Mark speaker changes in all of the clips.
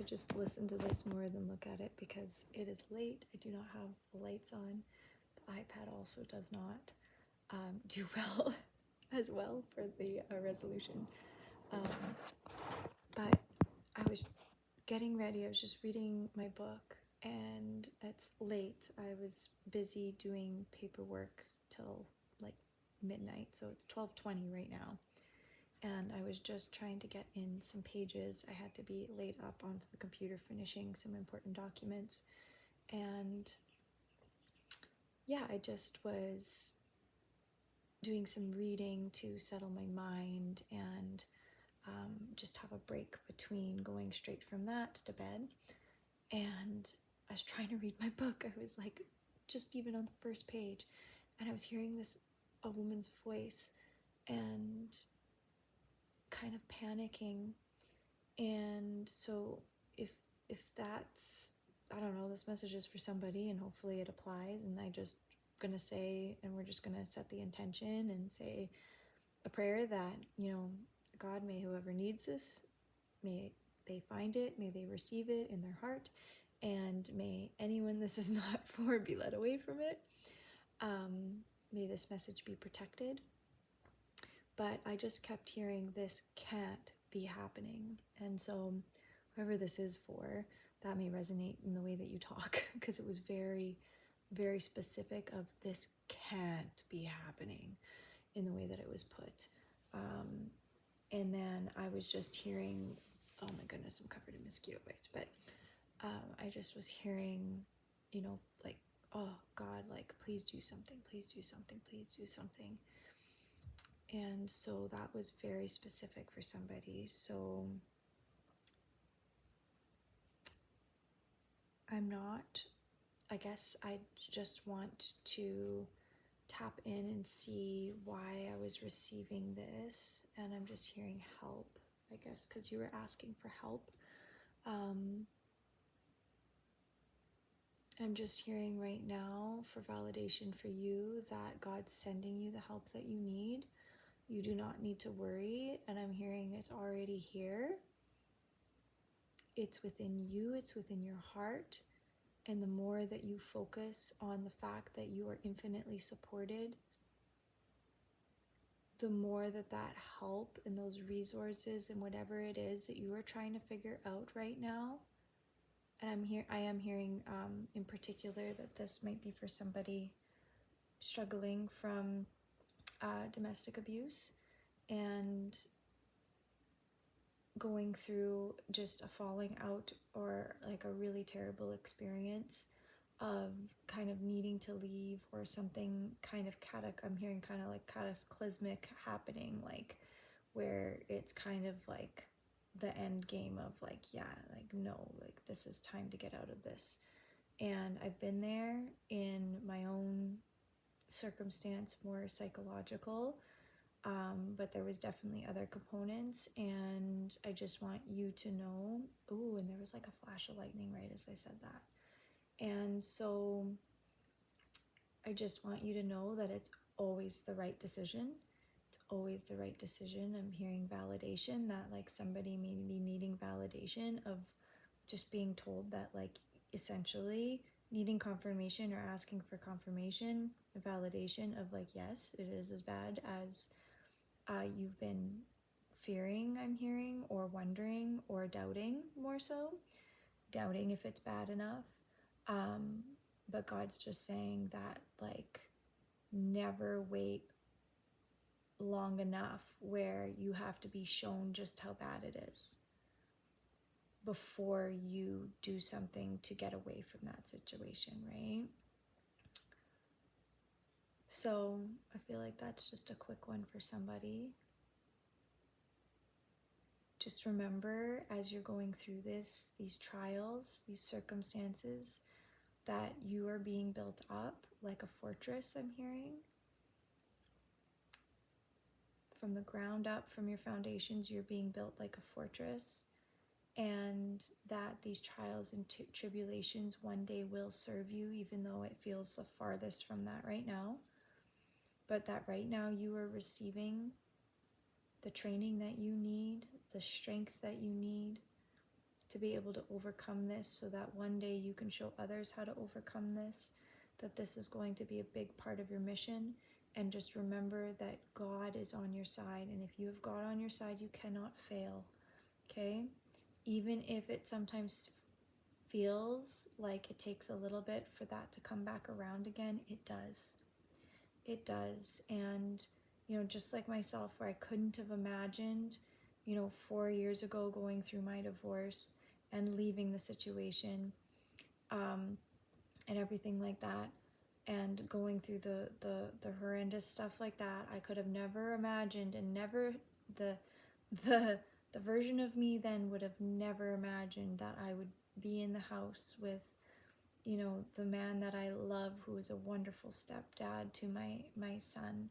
Speaker 1: just listen to this more than look at it because it is late. I do not have the lights on. The iPad also does not do well as well for the resolution. But I was getting ready. I was just reading my book, and it's late. I was busy doing paperwork till like midnight, so it's 12:20 right now. And I was just trying to get in some pages. I had to be laid up onto the computer finishing some important documents. And yeah, I just was doing some reading to settle my mind and just have a break between going straight from that to bed. And I was trying to read my book. I was like just even on the first page, and I was hearing a woman's voice and kind of panicking. And so if that's, I don't know, this message is for somebody and hopefully it applies, and I just gonna say, and we're just gonna set the intention and say a prayer that, God, may whoever needs this, may they find it, may they receive it in their heart, and may anyone this is not for be led away from it. May this message be protected. But I just kept hearing, this can't be happening. And so whoever this is for, that may resonate in the way that you talk, because it was very, very specific of this can't be happening in the way that it was put. And then I was just hearing, oh my goodness, I'm covered in mosquito bites, but I just was hearing, like, oh God, like, please do something, please do something, please do something. And so that was very specific for somebody. So I guess I just want to tap in and see why I was receiving this. And I'm just hearing help, I guess, because you were asking for help. I'm just hearing right now for validation for you that God's sending you the help that you need. You do not need to worry. And I'm hearing it's already here. It's within you. It's within your heart. And the more that you focus on the fact that you are infinitely supported, the more that help and those resources and whatever it is that you are trying to figure out right now. And I am hearing in particular that this might be for somebody struggling from domestic abuse and going through just a falling out or like a really terrible experience of kind of needing to leave, or something kind of I'm hearing kind of like cataclysmic happening, like where it's kind of like the end game of like, yeah, like no, like this is time to get out of this. And I've been there in my own circumstance, more psychological, but there was definitely other components, and I just want you to know. Ooh, and there was like a flash of lightning right as I said that. And so I just want you to know that it's always the right decision. It's always the right decision. I'm hearing validation, that like somebody may be needing validation of just being told that, like, essentially needing confirmation or asking for confirmation, validation of like, yes, it is as bad as you've been fearing, I'm hearing, or wondering, or doubting, more so doubting if it's bad enough. But God's just saying that, like, never wait long enough where you have to be shown just how bad it is before you do something to get away from that situation, right? So I feel like that's just a quick one for somebody. Just remember, as you're going through these trials, these circumstances, that you are being built up like a fortress, I'm hearing. From the ground up, from your foundations, you're being built like a fortress. And that these trials and tribulations one day will serve you, even though it feels the farthest from that right now. But that right now you are receiving the training that you need, the strength that you need, to be able to overcome this, so that one day you can show others how to overcome this, that this is going to be a big part of your mission. And just remember that God is on your side, and if you have God on your side, you cannot fail, okay? Even if it sometimes feels like it takes a little bit for that to come back around again, it does. It does. And, just like myself, where I couldn't have imagined, 4 years ago going through my divorce and leaving the situation, and everything like that, and going through the horrendous stuff like that. I could have never imagined, and never, the the the version of me then would have never imagined that I would be in the house with, the man that I love, who is a wonderful stepdad to my son.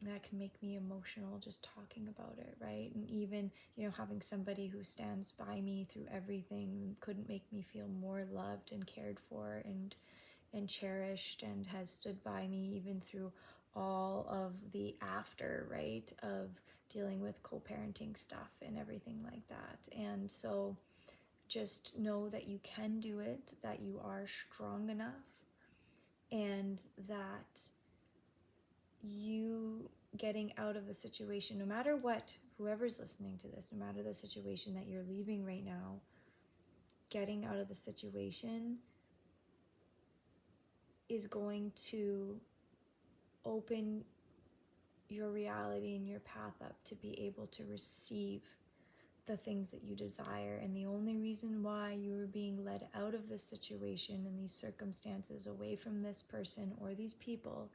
Speaker 1: That can make me emotional just talking about it, right? And even, having somebody who stands by me through everything couldn't make me feel more loved and cared for and cherished, and has stood by me even through all of the after, right, of dealing with co-parenting stuff and everything like that. And so just know that you can do it, that you are strong enough, and that you getting out of the situation, no matter what, whoever's listening to this, no matter the situation that you're leaving right now, getting out of the situation is going to open your reality and your path up to be able to receive the things that you desire. And the only reason why you were being led out of this situation and these circumstances, away from this person or these people,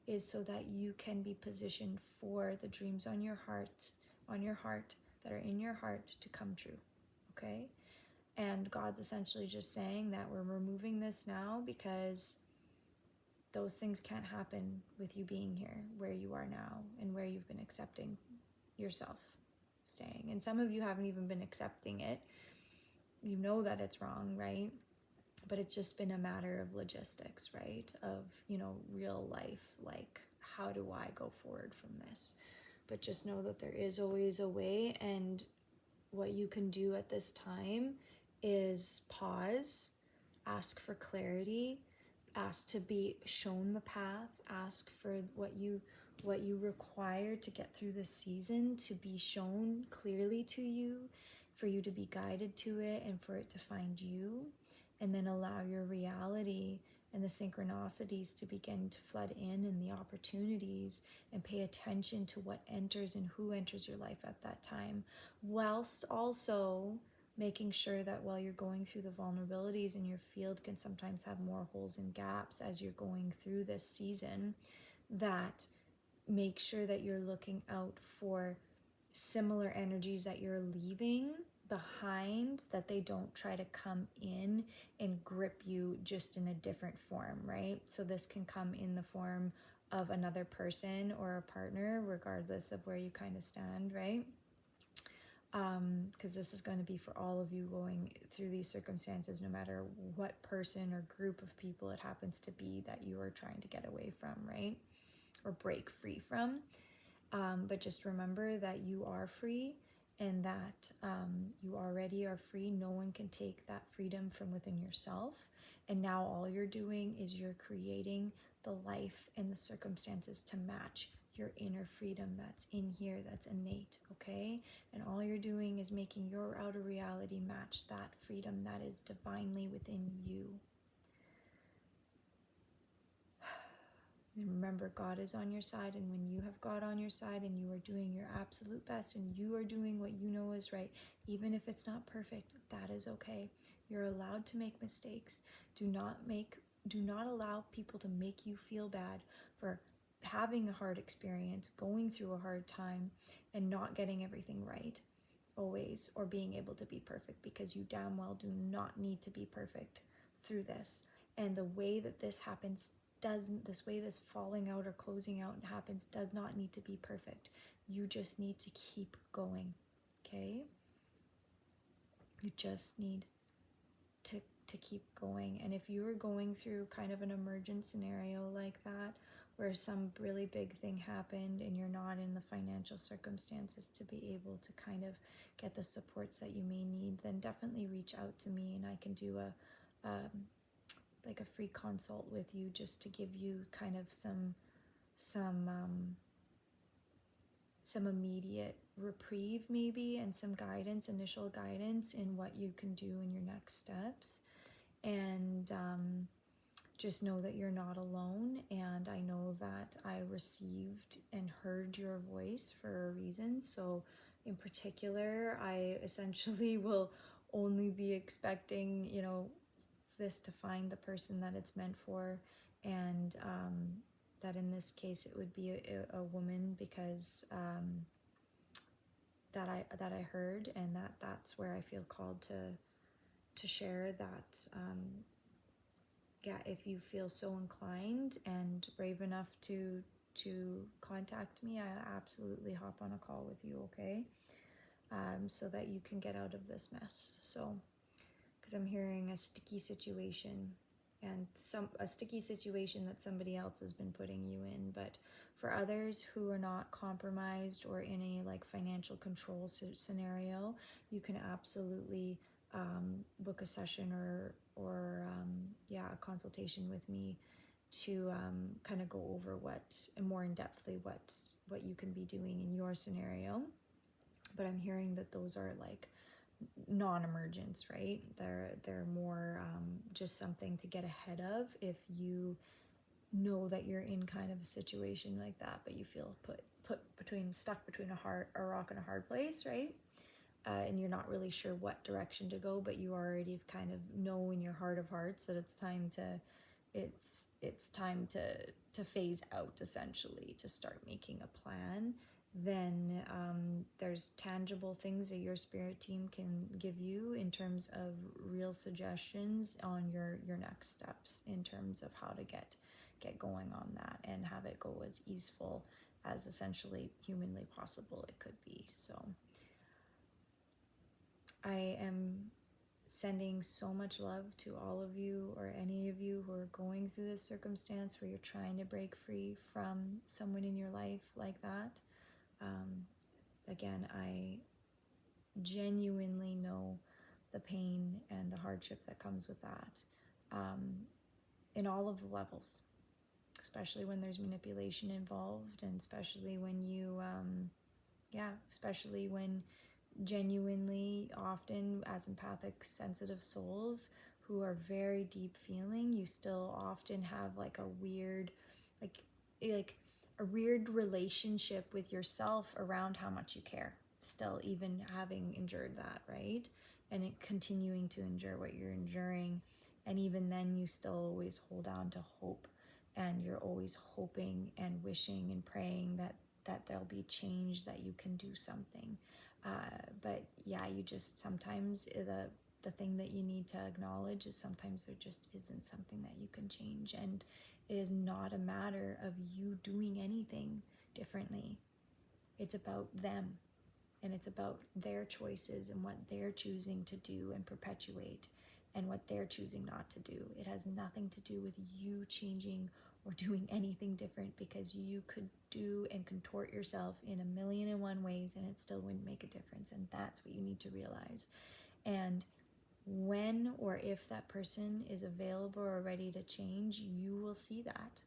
Speaker 1: is so that you can be positioned for the dreams on your heart, that are in your heart, to come true. Okay? And God's essentially just saying that we're removing this now, because those things can't happen with you being here where you are now, and where you've been accepting yourself staying. And some of you haven't even been accepting it. You know that it's wrong, right? But it's just been a matter of logistics, right? Of, real life, like, how do I go forward from this? But just know that there is always a way. And what you can do at this time is pause, ask for clarity, ask to be shown the path, ask for what you require to get through this season, to be shown clearly to you, for you to be guided to it, and for it to find you. And then allow your reality and the synchronicities to begin to flood in, and the opportunities, and pay attention to what enters and who enters your life at that time, whilst also making sure that while you're going through the vulnerabilities, and your field can sometimes have more holes and gaps as you're going through this season, that make sure that you're looking out for similar energies that you're leaving behind, that they don't try to come in and grip you, just in a different form, right? So this can come in the form of another person or a partner, regardless of where you kind of stand, right? Because this is going to be for all of you going through these circumstances, no matter what person or group of people it happens to be that you are trying to get away from, right? Or break free from. But just remember that you are free, and that you already are free. No one can take that freedom from within yourself. And now all you're doing is you're creating the life and the circumstances to match your inner freedom that's in here, that's innate, okay? And all you're doing is making your outer reality match that freedom that is divinely within you. And remember, God is on your side, and when you have God on your side, and you are doing your absolute best, and you are doing what you know is right, even if it's not perfect, that is okay. You're allowed to make mistakes. Do not allow people to make you feel bad for having a hard experience, going through a hard time, and not getting everything right always, or being able to be perfect, because you damn well do not need to be perfect through this. And the way that this happens this falling out or closing out happens does not need to be perfect. You just need to keep going, okay? You just need to keep going. And if you are going through kind of an emergent scenario like that, where some really big thing happened and you're not in the financial circumstances to be able to kind of get the supports that you may need, then definitely reach out to me and I can do like a free consult with you just to give you kind of some immediate reprieve maybe, and some guidance, initial guidance in what you can do in your next steps. And just know that you're not alone, and I know that I received and heard your voice for a reason. So in particular, I essentially will only be expecting, this to find the person that it's meant for, and that in this case it would be a woman, because that I heard, and that's where I feel called to share that. Yeah, if you feel so inclined and brave enough to contact me, I absolutely hop on a call with you, okay? So that you can get out of this mess. So, because I'm hearing a sticky situation, and a sticky situation that somebody else has been putting you in. But for others who are not compromised or in a like financial control scenario, you can absolutely book a session or a consultation with me to kind of go over more in depthly what you can be doing in your scenario. But I'm hearing that those are like non-emergence, right? They're more just something to get ahead of if you know that you're in kind of a situation like that, but you feel stuck between a rock and a hard place, right? And you're not really sure what direction to go, but you already kind of know in your heart of hearts that it's time to phase out, essentially, to start making a plan. Then there's tangible things that your spirit team can give you in terms of real suggestions on your next steps, in terms of how to get going on that and have it go as easeful as essentially humanly possible it could be. So I am sending so much love to all of you, or any of you who are going through this circumstance where you're trying to break free from someone in your life like that. Again, I genuinely know the pain and the hardship that comes with that, in all of the levels, especially when there's manipulation involved, and especially when especially when genuinely, often as empathic, sensitive souls who are very deep feeling, you still often have like a weird relationship with yourself around how much you care, still, even having endured that, right? And continuing to endure what you're enduring. And even then, you still always hold on to hope, and you're always hoping and wishing and praying that there'll be change, that you can do something. But yeah, you just sometimes the thing that you need to acknowledge is sometimes there just isn't something that you can change, and it is not a matter of you doing anything differently. It's about them, and it's about their choices and what they're choosing to do and perpetuate, and what they're choosing not to do. It has nothing to do with you changing or doing anything different, because you could do and contort yourself in 1,000,001 ways and it still wouldn't make a difference. And that's what you need to realize. And when or if that person is available or ready to change, you will see that.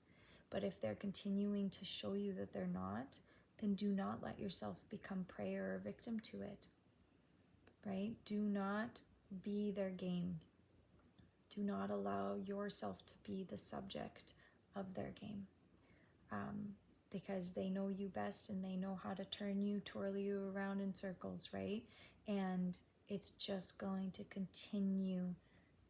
Speaker 1: But if they're continuing to show you that they're not, then do not let yourself become prey or a victim to it, right? Do not be their game. Do not allow yourself to be the subject of their game, because they know you best, and they know how to twirl you around in circles, right? And it's just going to continue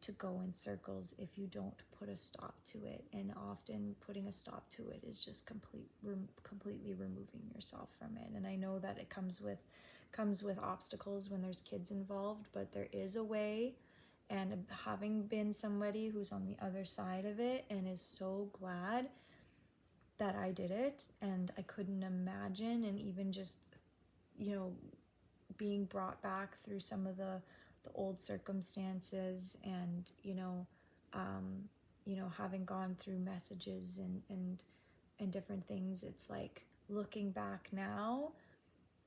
Speaker 1: to go in circles if you don't put a stop to it. And often putting a stop to it is just completely removing yourself from it. And I know that it comes with obstacles when there's kids involved, but there is a way. And having been somebody who's on the other side of it and is so glad that I did it, and I couldn't imagine, and even just, being brought back through some of the old circumstances, and having gone through messages and and different things. It's like looking back now,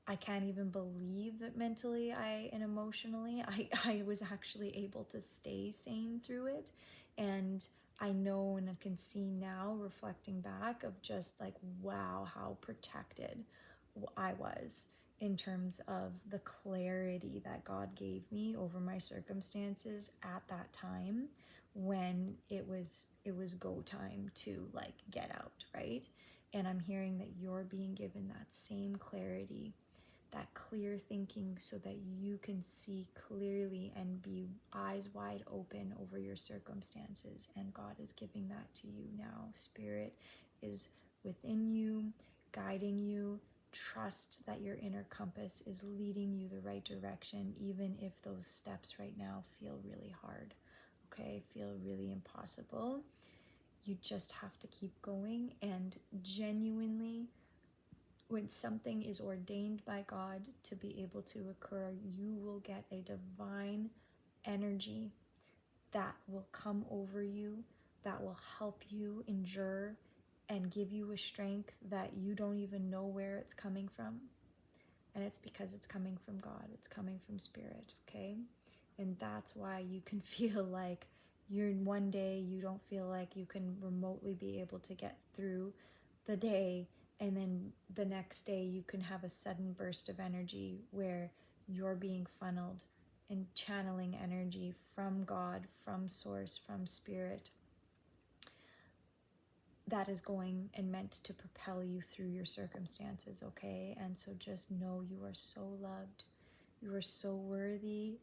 Speaker 1: I can't even believe that mentally and emotionally I was actually able to stay sane through it. And I know and I can see now, reflecting back, of just like, wow, how protected I was in terms of the clarity that God gave me over my circumstances at that time, when it was go time to like get out, right? And I'm hearing that you're being given that same clarity, that clear thinking, so that you can see clearly and be eyes wide open over your circumstances. And God is giving that to you now. Spirit is within you, guiding you. Trust that your inner compass is leading you the right direction, even if those steps right now feel really hard, okay, feel really impossible. You just have to keep going, and genuinely, when something is ordained by God to be able to occur, you will get a divine energy that will come over you, that will help you endure and give you a strength that you don't even know where it's coming from. And it's because it's coming from God, it's coming from Spirit, okay? And that's why you can feel like you're one day, you don't feel like you can remotely be able to get through the day, and then the next day you can have a sudden burst of energy where you're being funneled and channeling energy from God, from Source, from Spirit, that is going and meant to propel you through your circumstances, okay? And so just know you are so loved. You are so worthy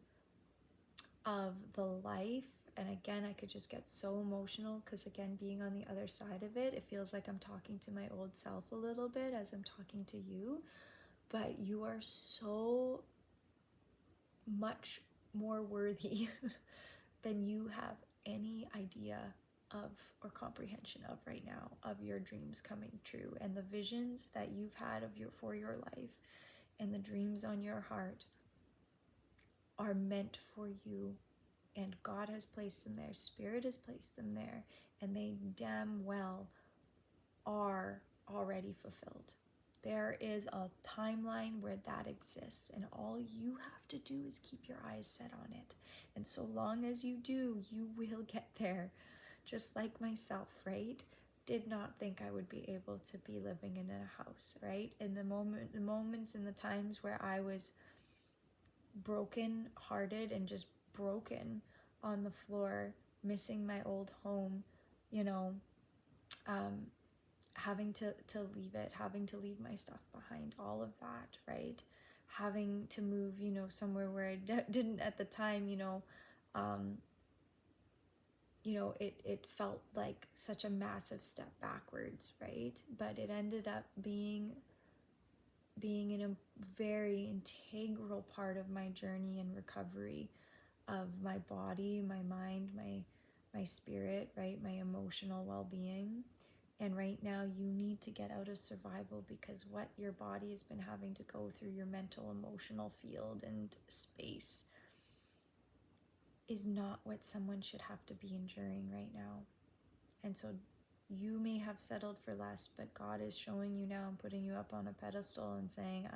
Speaker 1: of the life. And again, I could just get so emotional because, again, being on the other side of it, it feels like I'm talking to my old self a little bit as I'm talking to you. But you are so much more worthy than you have any idea of or comprehension of right now, of your dreams coming true, and the visions that you've had of for your life, and the dreams on your heart are meant for you. And God has placed them there, Spirit has placed them there, and they damn well are already fulfilled. There is a timeline where that exists, and all you have to do is keep your eyes set on it. And so long as you do, you will get there. Just like myself, right? Did not think I would be able to be living in a house, right? In the moments and the times where I was broken hearted and just broken on the floor, missing my old home, you know, having to leave it, having to leave my stuff behind, all of that, right? Having to move, somewhere where I didn't at the time, it felt like such a massive step backwards, right? But it ended up being in a very integral part of my journey and recovery of my body, my mind, my spirit, right? My emotional well-being. And right now you need to get out of survival, because what your body has been having to go through, your mental, emotional field and space, is not what someone should have to be enduring right now. And so you may have settled for less, but God is showing you now and putting you up on a pedestal and saying,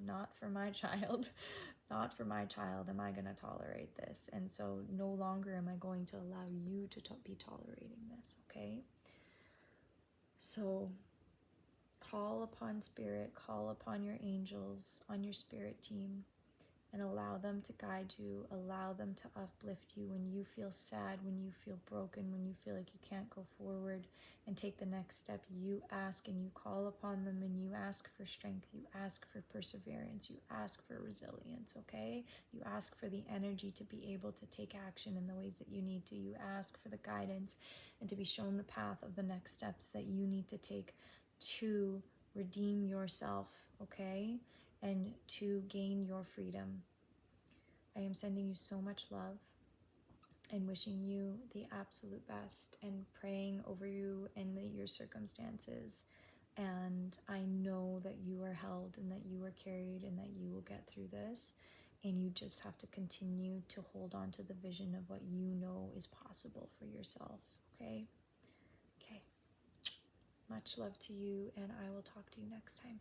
Speaker 1: not for my child. Not for my child am I going to tolerate this. And so no longer am I going to allow you to be tolerating this, okay? So call upon Spirit, call upon your angels on your spirit team, and allow them to guide you, allow them to uplift you when you feel sad, when you feel broken, when you feel like you can't go forward and take the next step. You ask and you call upon them, and you ask for strength, you ask for perseverance, you ask for resilience, okay? You ask for the energy to be able to take action in the ways that you need to. You ask for the guidance and to be shown the path of the next steps that you need to take to redeem yourself, okay? And to gain your freedom. I am sending you so much love and wishing you the absolute best, and praying over you and your circumstances. And I know that you are held and that you are carried and that you will get through this. And you just have to continue to hold on to the vision of what you know is possible for yourself, okay? Okay. Much love to you, and I will talk to you next time.